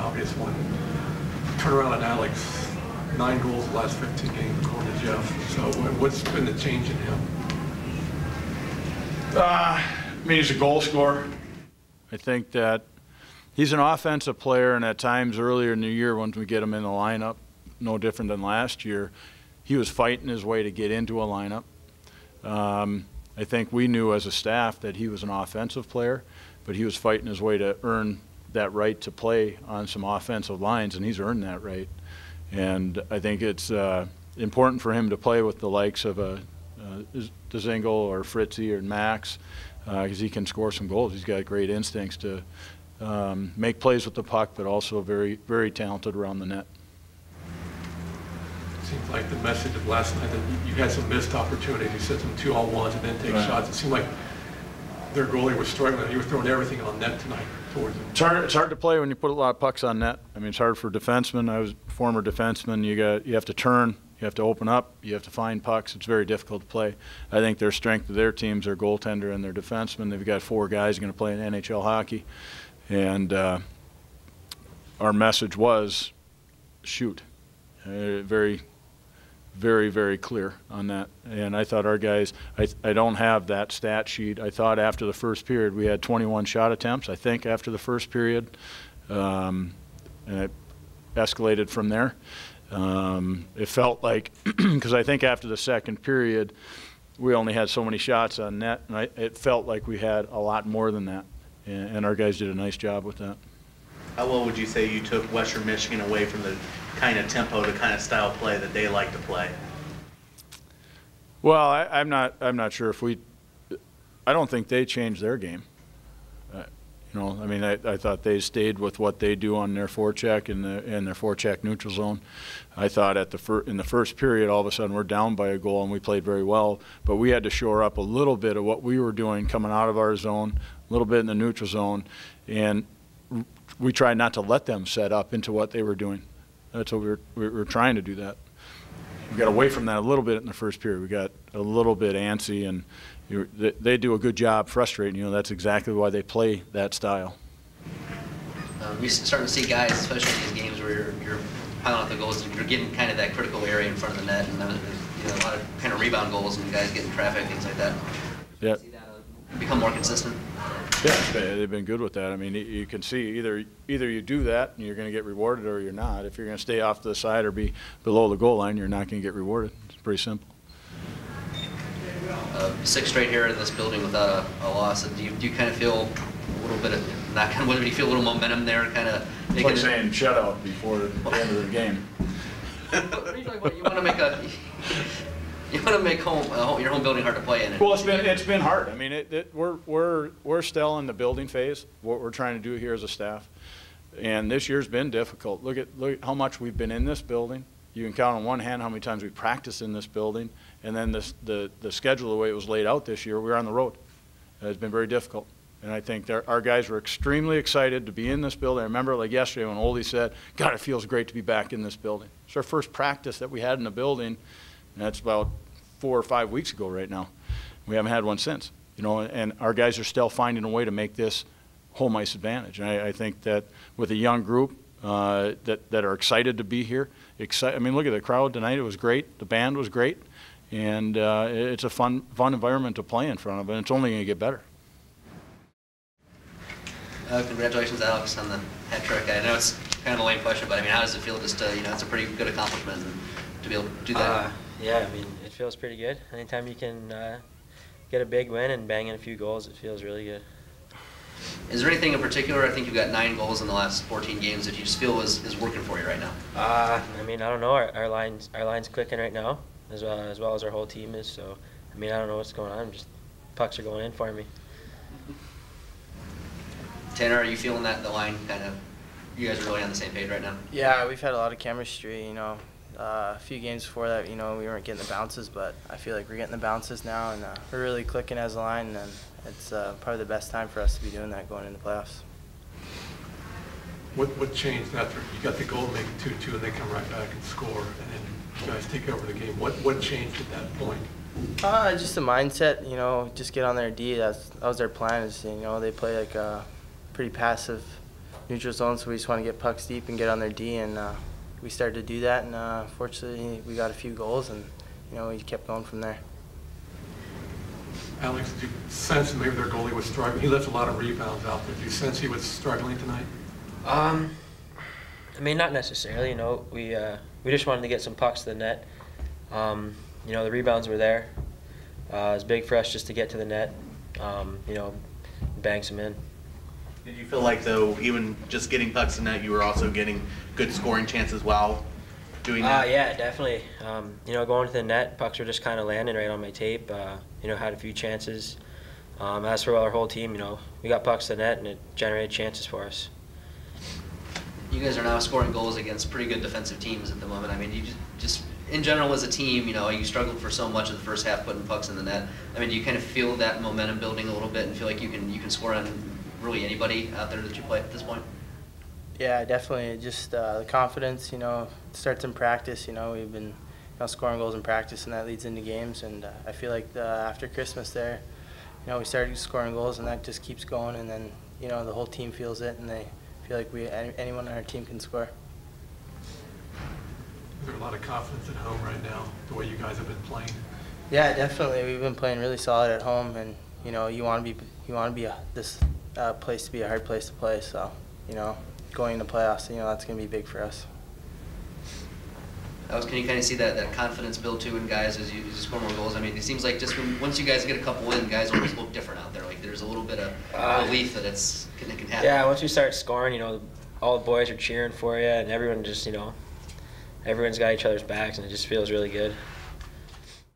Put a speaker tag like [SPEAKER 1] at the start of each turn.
[SPEAKER 1] obvious one. Turn around on Alex, 9 goals the last 15 games, according to Jeff. So what's been the change in him?
[SPEAKER 2] I mean, he's a goal scorer. I think that he's an offensive player, and at times earlier in the year, once we get him in the lineup, no different than last year, he was fighting his way to get into a lineup. I think we knew as a staff that he was an offensive player, but he was fighting his way to earn that right to play on some offensive lines, and he's earned that right. And I think it's important for him to play with the likes of Dzingel or Fritzy or Max, because he can score some goals. He's got great instincts to make plays with the puck, but also very, very talented around the net.
[SPEAKER 1] Seems like the message of last night that you had some missed opportunities. You said some 2-on-1s and then take shots. It seemed like their goalie was struggling. He was throwing everything on net tonight towards him.
[SPEAKER 2] It's hard to play when you put a lot of pucks on net. I mean, it's hard for defensemen. I was a former defenseman. You have to turn. You have to open up. You have to find pucks. It's very difficult to play. I think their strength of their teams, their goaltender and their defenseman. They've got 4 guys going to play in NHL hockey. And our message was shoot. Very, very, very clear on that. And I thought our guys, I don't have that stat sheet. I thought after the first period we had 21 shot attempts, I think, after the first period. And it escalated from there. It felt like, because I think after the second period, we only had so many shots on net, and it felt like we had a lot more than that. And our guys did a nice job with that.
[SPEAKER 3] How well would you say you took Western Michigan away from the kind of tempo, the kind of style play that they like to play?
[SPEAKER 2] Well, I'm not sure if I don't think they changed their game. You know, I mean, I thought they stayed with what they do on their forecheck and their forecheck neutral zone. I thought in the first period, all of a sudden we're down by a goal and we played very well, but we had to shore up a little bit of what we were doing coming out of our zone, a little bit in the neutral zone, and we tried not to let them set up into what they were doing. That's what we were trying to do that. We got away from that a little bit in the first period. We got a little bit antsy, and they do a good job frustrating you. That's exactly why they play that style.
[SPEAKER 4] We're starting to see guys, especially in these games where you're piling out the goals, you're getting kind of that critical area in front of the net, and a lot of kind of rebound goals and guys getting traffic, things like that.
[SPEAKER 2] Yeah.
[SPEAKER 4] See that become more consistent?
[SPEAKER 2] Yeah, they've been good with that. I mean, you can see either you do that and you're going to get rewarded, or you're not. If you're going to stay off to the side or be below the goal line, you're not going to get rewarded. It's pretty simple.
[SPEAKER 4] 6 straight here in this building without a loss. Do you kind of feel a little bit of not kind of? Do you feel a little momentum there? Kind of.
[SPEAKER 2] It's like saying shutout before the end of the game.
[SPEAKER 4] What are you talking about? You want to make a. You want to make your home building hard to play in.
[SPEAKER 2] Well, it's been hard. I mean, we're still in the building phase. What we're trying to do here as a staff, and this year's been difficult. Look at how much we've been in this building. You can count on one hand how many times we practiced in this building, and then the schedule, the way it was laid out this year, we were on the road. It's been very difficult, and I think our guys were extremely excited to be in this building. I remember like yesterday when Oldie said, "God, it feels great to be back in this building." It's our first practice that we had in the building, and that's about 4 or 5 weeks ago right now. We haven't had one since, you know, and our guys are still finding a way to make this home ice advantage. And I think that with a young group that are excited to be here, I mean, look at the crowd tonight. It was great. The band was great. And it's a fun environment to play in front of, and it's only going to get better.
[SPEAKER 4] Congratulations, Alex, on the hat trick. I know it's kind of a lame question, but I mean, how does it feel just to, it's a pretty good accomplishment to be able to do that?
[SPEAKER 5] Yeah, I mean, it feels pretty good. Anytime you can get a big win and bang in a few goals, it feels really good.
[SPEAKER 4] Is there anything in particular? I think you've got 9 goals in the last 14 games that you just feel is working for you right now.
[SPEAKER 5] I mean, I don't know. Our line's clicking right now, as well as our whole team is. So, I mean, I don't know what's going on. Just pucks are going in for me.
[SPEAKER 4] Tanner, are you feeling that the line kind of? You guys are really on the same page right now.
[SPEAKER 6] Yeah, we've had a lot of chemistry. A few games before that, we weren't getting the bounces, but I feel like we're getting the bounces now, and we're really clicking as a line, and it's probably the best time for us to be doing that going into the playoffs.
[SPEAKER 1] What changed after you got the goal, make it 2-2, and they come right back and score, and then you guys take over the game? What changed at that point?
[SPEAKER 6] Just the mindset, just get on their D. That was their plan. They play like a pretty passive neutral zone, so we just want to get pucks deep and get on their D, and we started to do that, and fortunately we got a few goals, and we kept going from there.
[SPEAKER 1] Alex, did you sense maybe their goalie was struggling? He left a lot of rebounds out there. Did you sense he was struggling tonight?
[SPEAKER 5] I mean, not necessarily. We just wanted to get some pucks to the net. The rebounds were there. It was big for us just to get to the net. Bang some in.
[SPEAKER 3] Did you feel like, though, even just getting pucks in net, you were also getting good scoring chances while doing that?
[SPEAKER 5] Yeah, definitely. Going to the net, pucks were just kind of landing right on my tape. Had a few chances. As for our whole team, we got pucks to the net, and it generated chances for us.
[SPEAKER 4] You guys are now scoring goals against pretty good defensive teams at the moment. I mean, you just in general as a team, you struggled for so much of the first half putting pucks in the net. I mean, do you kind of feel that momentum building a little bit and feel like you can score on really anybody out there that you play at this point?
[SPEAKER 6] Yeah, definitely. Just the confidence, starts in practice. We've been scoring goals in practice, and that leads into games. And I feel like after Christmas there, we started scoring goals, and that just keeps going. And then, the whole team feels it, and they feel like anyone on our team can score.
[SPEAKER 1] Is there a lot of confidence at home right now, the way you guys have been playing?
[SPEAKER 6] Yeah, definitely. We've been playing really solid at home, and you want to be this place to be a hard place to play. So, going into playoffs, that's going to be big for us.
[SPEAKER 4] Can you kind of see that confidence build too in guys as you score more goals? I mean, it seems like just once you guys get a couple in, guys always look different out there. Like there's a little bit of belief that it can happen.
[SPEAKER 5] Yeah, once we start scoring, all the boys are cheering for you, and everyone just, everyone's got each other's backs, and it just feels really good.